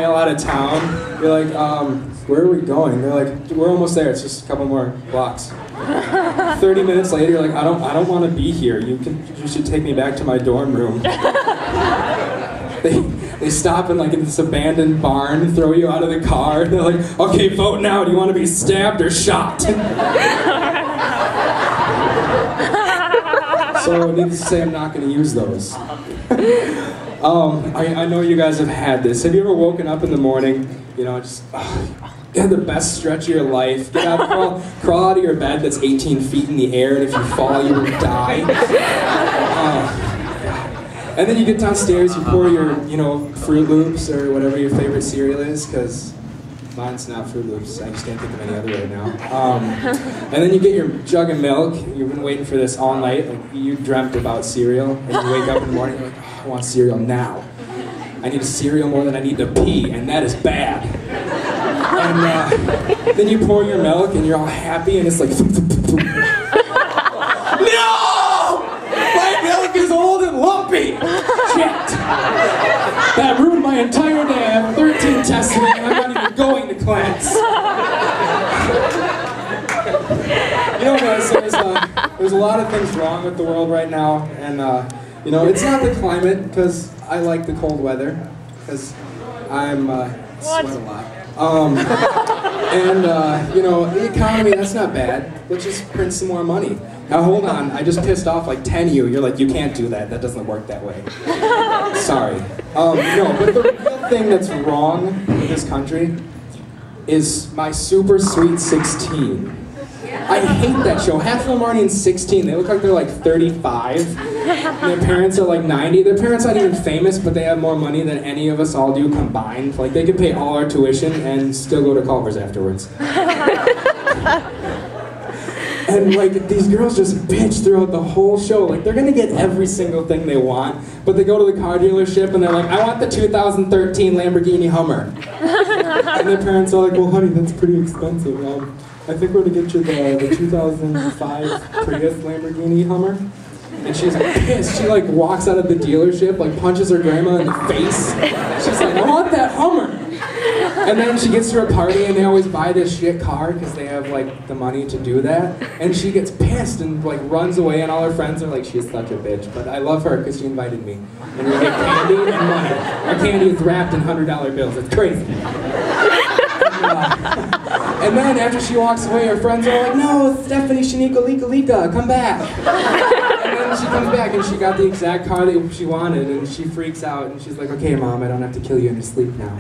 mile out of town. You're like, where are we going? They're like, we're almost there. It's just a couple more blocks. 30 minutes later, you're like, I don't want to be here. You should take me back to my dorm room. They stop in like in this abandoned barn, throw you out of the car. They're like, okay, vote now. Do you want to be stabbed or shot? So needless to say, I'm not going to use those. I know you guys have had this. Have you ever woken up in the morning, you know, just you had the best stretch of your life, get out, crawl out of your bed that's 18 feet in the air, and if you fall, you will die. And then you get downstairs, you pour your, you know, Fruit Loops or whatever your favorite cereal is, because mine's not Fruit Loops. I just can't think of any other right now. And then you get your jug of milk. You've been waiting for this all night. Like, you dreamt about cereal, and you wake up in the morning, you're like, oh, I want cereal now. I need a cereal more than I need to pee, and that is bad. And then you pour your milk, and you're all happy, and it's like, no! My milk is old and lumpy! Shit! That ruined my entire day. I have 13 tests today, and I'm not even going to class. You know, guys, there's a lot of things wrong with the world right now, and you know, it's not the climate, because I like the cold weather, because I'm sweat a lot. You know, the economy, that's not bad. Let's just print some more money. Now hold on, I just pissed off like 10 of you. You're like, you can't do that. That doesn't work that way. Sorry. No, but the real thing that's wrong with this country is my Super Sweet 16. I hate that show. Half of them aren't even 16. They look like they're like 35. And their parents are like 90. Their parents aren't even famous, but they have more money than any of us all do combined. Like, they could pay all our tuition and still go to Culver's afterwards. And like, these girls just bitch throughout the whole show. Like, they're gonna get every single thing they want, but they go to the car dealership and they're like, I want the 2013 Lamborghini Hummer. And their parents are like, well honey, that's pretty expensive. I think we're gonna get you the 2005 Prius Lamborghini Hummer. And she's pissed. She like walks out of the dealership, like punches her grandma in the face. She's like, I want that Hummer. And then she gets to her party and they always buy this shit car because they have like the money to do that. And she gets pissed and like runs away, and all her friends are like, she's such a bitch. But I love her because she invited me. And we get candy and money. Our candy is wrapped in $100 bills. It's crazy. And then after she walks away, her friends are like, no, Stephanie Shanika Lika Lika, come back. And then she comes back and she got the exact car that she wanted, and she freaks out and she's like, okay mom, I don't have to kill you in your sleep now.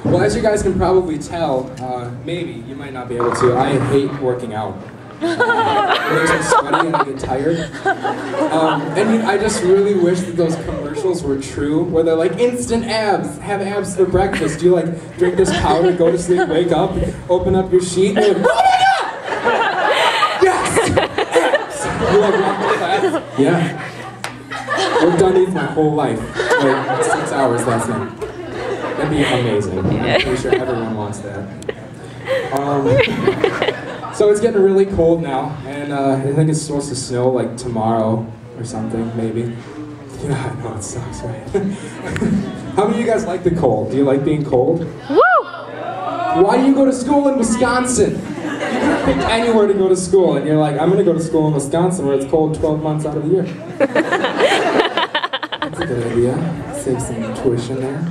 Well, as you guys can probably tell, maybe, you might not be able to, I hate working out. It makes me sweaty and I get tired. And I just really wish that those commercials were true, where they're like, instant abs, have abs for breakfast. You like drink this powder, go to sleep, wake up, open up your sheet, and you're like, oh my god! Yes! Abs! You like walk to class? Yeah. I've done these my whole life. Like 6 hours last night. That'd be amazing. I'm pretty sure everyone wants that. So it's getting really cold now, and I think it's supposed to snow like tomorrow or something, maybe. Yeah, I know, it sucks, right? How many of you guys like the cold? Do you like being cold? Woo! Why do you go to school in Wisconsin? You could have picked anywhere to go to school, and you're like, I'm going to go to school in Wisconsin where it's cold 12 months out of the year. That's a good idea. Save some tuition there.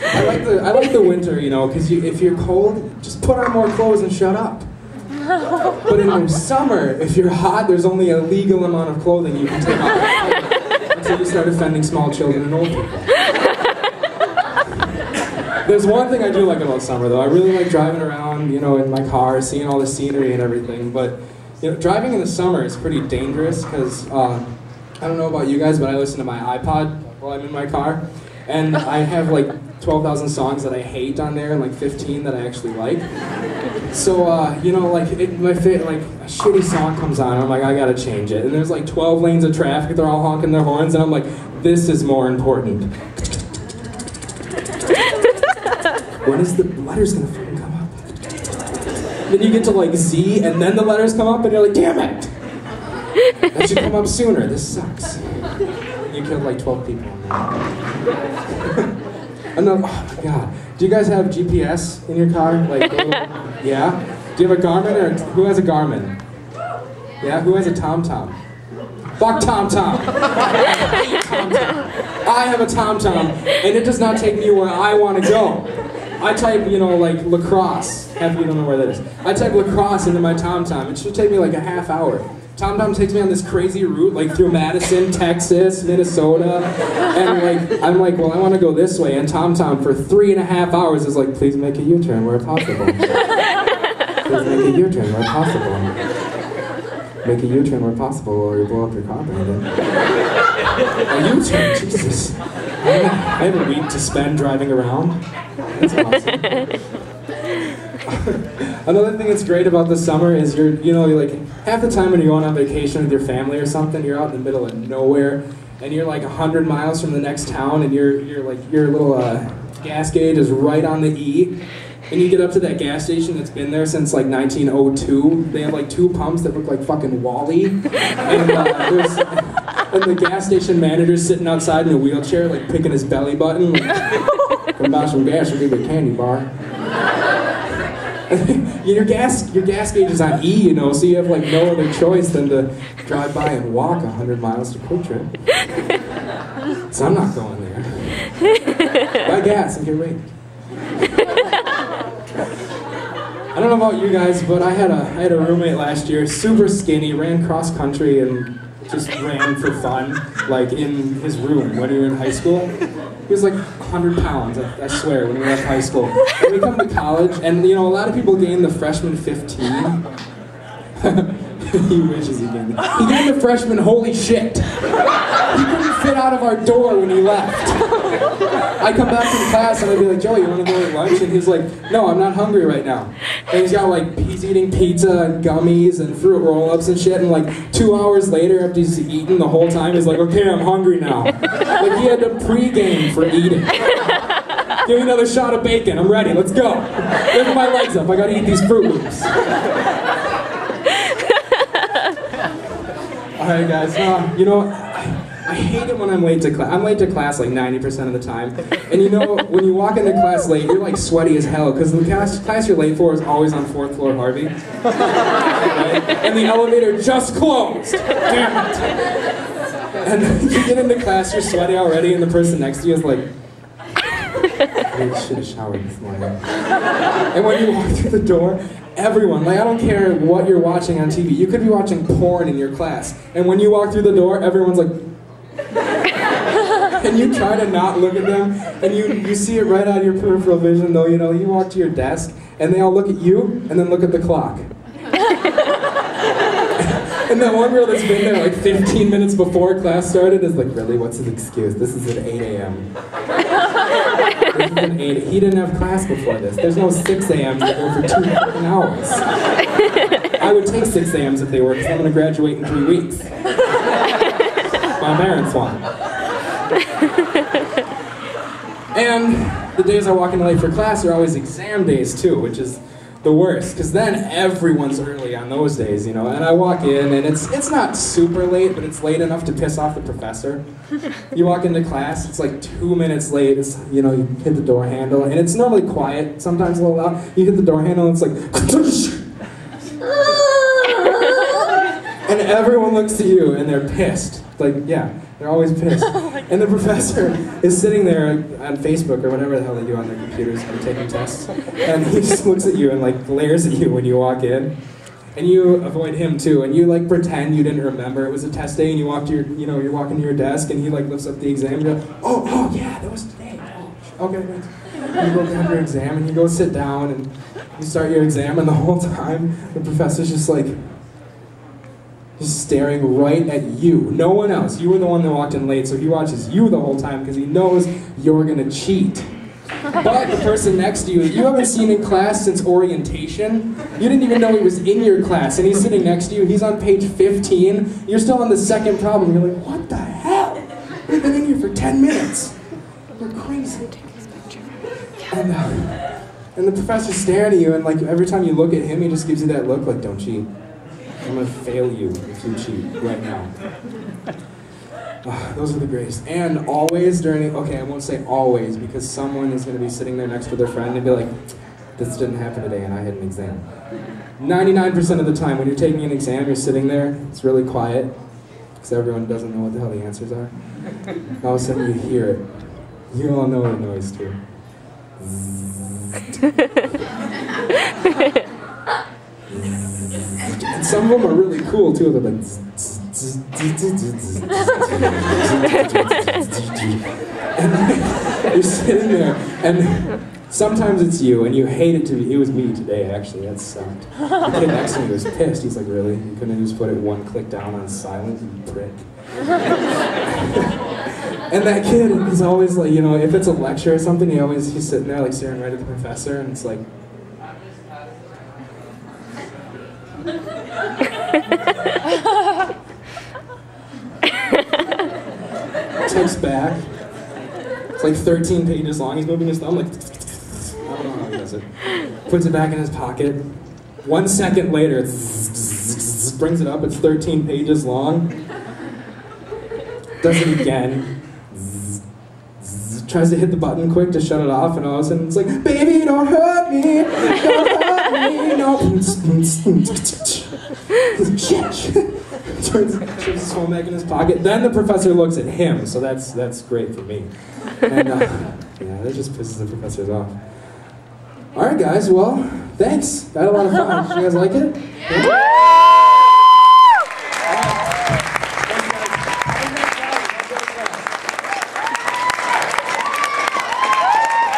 I like the winter, you know, because if you're cold, just put on more clothes and shut up. But in the summer, if you're hot, there's only a legal amount of clothing you can take off until you start offending small children and old people. There's one thing I do like about summer, though. I really like driving around, you know, in my car, seeing all the scenery and everything. But you know, driving in the summer is pretty dangerous because I don't know about you guys, but I listen to my iPod while I'm in my car, and I have like 12,000 songs that I hate on there and like 15 that I actually like. So, you know, like, like a shitty song comes on, I'm like, I gotta change it. And there's like 12 lanes of traffic, they're all honking their horns, and I'm like, this is more important. When is the letters gonna fucking come up? Then you get to like Z, and then the letters come up, and you're like, damn it! That should come up sooner. This sucks. You killed like 12 people. Another, oh my god. Do you guys have GPS in your car? Like, yeah? Do you have a Garmin, or who has a Garmin? Yeah? Who has a TomTom? Fuck TomTom! I have a TomTom, and it does not take me where I want to go. I type, you know, like lacrosse. Half of you don't know where that is. I type lacrosse into my TomTom. It should take me like a half hour. TomTom takes me on this crazy route, like through Madison, Texas, Minnesota, and like I'm like, well, I want to go this way, and TomTom for 3.5 hours is like, please make a U-turn where possible. Please make a U-turn where possible. Make a U-turn where possible, or you blow up your car, Brandon. A U-turn, Jesus. I have a week to spend driving around. That's awesome. Another thing that's great about the summer is you're like half the time when you're going on vacation with your family or something, you're out in the middle of nowhere, and you're like 100 miles from the next town, and your little gas gauge is right on the E, and you get up to that gas station that's been there since like 1902. They have like 2 pumps that look like fucking Wall-E, and the gas station manager's sitting outside in a wheelchair, like picking his belly button, like, come buy some gas or give you a candy bar. your gas gauge is on E, you know, so you have like no other choice than to drive by and walk 100 miles to Quick Trip. So I'm not going there. Buy gas and get raped. I don't know about you guys, but I had a roommate last year, super skinny, ran cross country and just ran for fun, like in his room when we were in high school. He was like 100 pounds, I swear, when we left high school. And we come to college, and you know, a lot of people gain the freshman 15. He wishes he gained it. He gained the freshman, holy shit. He couldn't fit out of our door when he left. I come back from class and I'd be like, Joey, you want to go to lunch? And he's like, no, I'm not hungry right now. And he's got like, he's eating pizza and gummies and fruit roll-ups and shit, and like 2 hours later, after he's eaten the whole time, he's like, okay, I'm hungry now. Like he had to pre-game for eating. Give me another shot of bacon, I'm ready, let's go. Lift my legs up, I gotta eat these Fruit Loops. Alright guys, you know, I hate it when I'm late to class. I'm late to class like 90% of the time. And you know, when you walk into class late, you're like sweaty as hell, because the class you're late for is always on 4th floor Harvey. Right? And the elevator just closed. Damn it. And you get into class, you're sweaty already, and the person next to you is like, I should have showered this morning. And when you walk through the door, everyone, like I don't care what you're watching on TV, you could be watching porn in your class, and when you walk through the door, everyone's like, and you try to not look at them, and you see it right out of your peripheral vision, though, you know, you walk to your desk, and they all look at you, and then look at the clock. And that one girl that's been there like 15 minutes before class started is like, really, what's his excuse? This is at 8 a.m. This is at 8. He didn't have class before this. There's no 6 a.m. that go for 2 fucking hours. I would take 6 a.m.s if they were, because I'm going to graduate in 3 weeks. My parents want. And the days I walk in late for class are always exam days too, which is the worst, because then everyone's early on those days, you know, and I walk in and it's not super late, but it's late enough to piss off the professor. You walk into class, it's like 2 minutes late, it's, you know, you hit the door handle, and it's normally quiet, sometimes a little loud, you hit the door handle and it's like, and everyone looks at you and they're pissed. Like, yeah, they're always pissed. And the professor is sitting there on Facebook or whatever the hell they do on their computers when they're taking tests, and he just looks at you and like glares at you when you walk in. And you avoid him too, and you like pretend you didn't remember it was a test day, and you walk to your, you know, you're walking to your desk, and he like lifts up the exam, and you're like, oh yeah, that was today. Oh, okay, thanks. And you go grab your exam, and you go sit down, and you start your exam, and the whole time the professor's just like, just staring right at you, no one else. You were the one that walked in late, so he watches you the whole time because he knows you're gonna cheat. But the person next to you, you haven't seen in class since orientation. You didn't even know he was in your class, and he's sitting next to you. He's on page 15. You're still on the second problem. You're like, what the hell? We've been in here for 10 minutes. You're crazy. And the professor's staring at you, and like every time you look at him, he just gives you that look like, don't cheat. I'm gonna fail you if you cheat right now. Those are the greatest. And always during, okay, I won't say always, because someone is gonna be sitting there next to their friend and be like, this didn't happen today and I had an exam. 99% of the time when you're taking an exam, you're sitting there, it's really quiet, because everyone doesn't know what the hell the answers are. All of a sudden you hear it. You all know the noise too. And some of them are really cool too. They're like, and you're sitting there, and sometimes it's you, and you hate it to be. It was me today, actually. That sucked. The kid next to me was pissed. He's like, really? You couldn't just put it one click down on silent, you prick. And that kid is always like, you know, if it's a lecture or something, he's sitting there like staring right at the professor, and it's like. Takes back. It's like 13 pages long. He's moving his thumb like. I don't know how he does it. Puts it back in his pocket. 1 second later, brings it up. It's 13 pages long. Does it again. Tries to hit the button quick to shut it off, and all of a sudden it's like, baby, don't hurt me, don't hurt me, no. Turns his phone back in his pocket. Then the professor looks at him, so that's great for me. And yeah, that just pisses the professors off. All right, guys. Well, thanks. I had a lot of fun. Did you guys like it? Yeah?